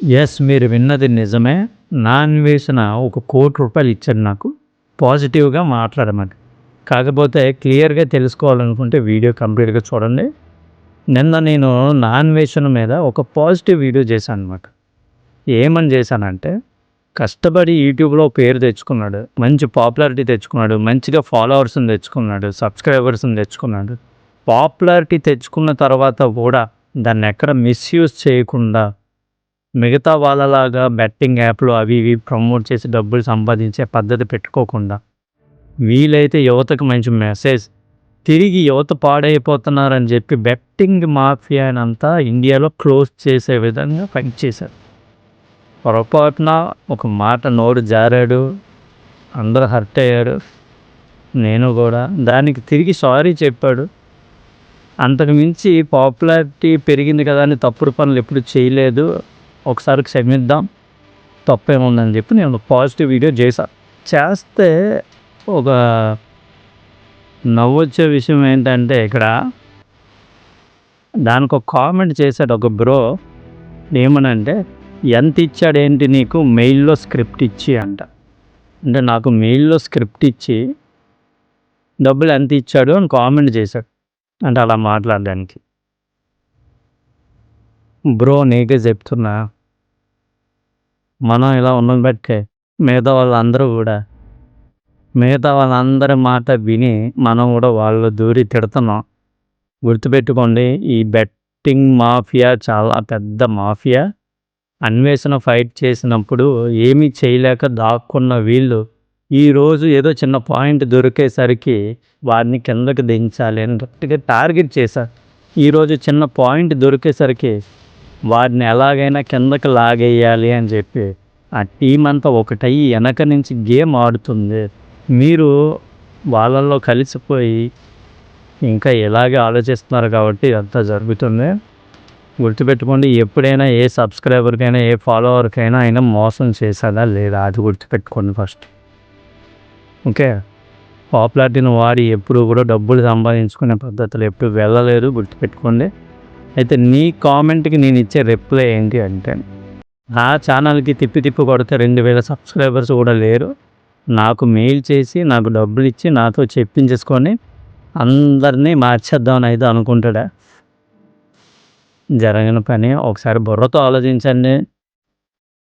Yes. మీరు విన్నది నిజమే. నా అన్వేషణ ఒక ₹1,00,00,000 ఇచ్చాడు నాకు. పాజిటివ్‌గా మాట్లాడమని. కాకపోతే క్లియర్‌గా తెలుసుకోవాలనుకుంటే వీడియో కంప్లీట్‌గా చూడండి. నిన్న నేను నా అన్వేషణ మీద ఒక పాజిటివ్ వీడియో చేశాననమాట. ఏమని చేశానంటే, కష్టపడి యూట్యూబ్‌లో పేరు తెచ్చుకున్నాడు. మంచి పాపులారిటీ తెచ్చుకున్నాడు. మంచిగా ఫాలోవర్స్‌ని తెచ్చుకున్నాడు. సబ్స్క్రైబర్స్‌ని తెచ్చుకున్నాడు. పాపులారిటీ తెచ్చుకున్న తర్వాత కూడా దాన్నెక్కడ మిస్‌యూజ్ చేయకుండా మిగతా వాళ్ళలాగా బెట్టింగ్ యాప్‌లు అవి ఇవి ప్రమోట్ చేసి డబ్బులు సంపాదించే పద్ధతి పెట్టుకోకుండా, వీలైతే యువతకు మంచి మెసేజ్ తిరిగి యువత పాడైపోతున్నారని చెప్పి బెట్టింగ్ మాఫియానంతా ఇండియాలో క్లోజ్ చేసే విధంగా ఫైట్ చేశారు. పొరపాటున ఒక మాట నోరు జారాడు. అందరూ హర్ట్ అయ్యారు. నేను కూడా. దానికి తిరిగి సారీ చెప్పాడు. అంతకు మించి పాపులారిటీ పెరిగింది కదా అని తప్పుడు పనులు ఎప్పుడు చేయలేదు. ఒకసారి క్షమిద్దాం, తప్పేముందని చెప్పి నేను పాజిటివ్ వీడియో చేస్తే ఒక నవ్వొచ్చే విషయం ఏంటంటే ఇక్కడ దానికి ఒక కామెంట్ చేశాడు ఒక బ్రో. ఏమనంటే, ఎంత ఇచ్చాడేంటి నీకు మెయిల్‌లో స్క్రిప్ట్ ఇచ్చి అంట. అంటే నాకు మెయిల్‌లో స్క్రిప్ట్ ఇచ్చి డబ్బులు ఎంత ఇచ్చాడు అని కామెంట్ చేశాడు. అంటే అలా మాట్లాడడానికి. బ్రో నీకే చెప్తున్నా, మనం ఇలా ఉన్నది బట్టే మిగతా వాళ్ళందరి మాట విని మనం కూడా వాళ్ళు దూరి తిడుతున్నాం. గుర్తుపెట్టుకోండి, ఈ బెట్టింగ్ మాఫియా చాలా పెద్ద మాఫియా. అన్వేషణ ఫైట్ చేసినప్పుడు ఏమీ చేయలేక దాక్కున్న వీళ్ళు ఈరోజు ఏదో చిన్న పాయింట్ దొరికేసరికి వారిని కిందకి దించాలి అని గట్టిగా టార్గెట్ చేశారు. ఈరోజు చిన్న పాయింట్ దొరికేసరికి వారిని ఎలాగైనా కిందకి లాగేయాలి అని చెప్పి ఆ టీం అంతా ఒకటయ్యి వెనక నుంచి గేమ్ ఆడుతుంది. మీరు వాళ్ళల్లో కలిసిపోయి ఇంకా ఇలాగే ఆలోచిస్తున్నారు కాబట్టి ఇదంతా జరుగుతుంది. గుర్తుపెట్టుకోండి, ఎప్పుడైనా ఏ సబ్స్క్రైబర్కైనా ఏ ఫాలోవర్కైనా అయినా మోసం చేశాడా లేదా అది గుర్తుపెట్టుకోండి ఫస్ట్. ఓకే, పాపులారిటీని వాడి ఎప్పుడు కూడా డబ్బులు సంపాదించుకునే పద్ధతులు ఎప్పుడు వెళ్ళలేదు, గుర్తుపెట్టుకోండి. అయితే నీ కామెంట్కి నేను ఇచ్చే రిప్లై ఏంటి అంటే, నా ఛానల్కి తిప్పి కొడితే 2,000 సబ్స్క్రైబర్స్ కూడా లేరు. నాకు మెయిల్ చేసి నాకు డబ్బులు ఇచ్చి నాతో చెప్పించేసుకొని అందరినీ మార్చేద్దామని అయితే అనుకుంటాడా? జరగని పని. ఒకసారి బుర్రతో ఆలోచించండి.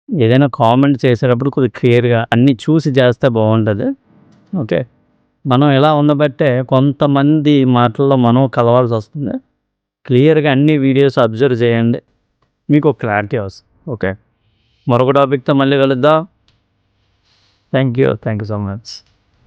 ఏదైనా కామెంట్ చేసేటప్పుడు కొద్దిగా క్లియర్గా అన్నీ చూసి చేస్తే బాగుంటుంది. ఓకే, మనం ఎలా ఉండబట్టే కొంతమంది మాటల్లో మనం కలవాల్సి వస్తుంది. క్లియర్గా అన్ని వీడియోస్ అబ్జర్వ్ చేయండి, మీకు ఒక క్లారిటీ వస్తుంది. ఓకే, మరొక టాపిక్తో మళ్ళీ కలుద్దాం. Thank you so much.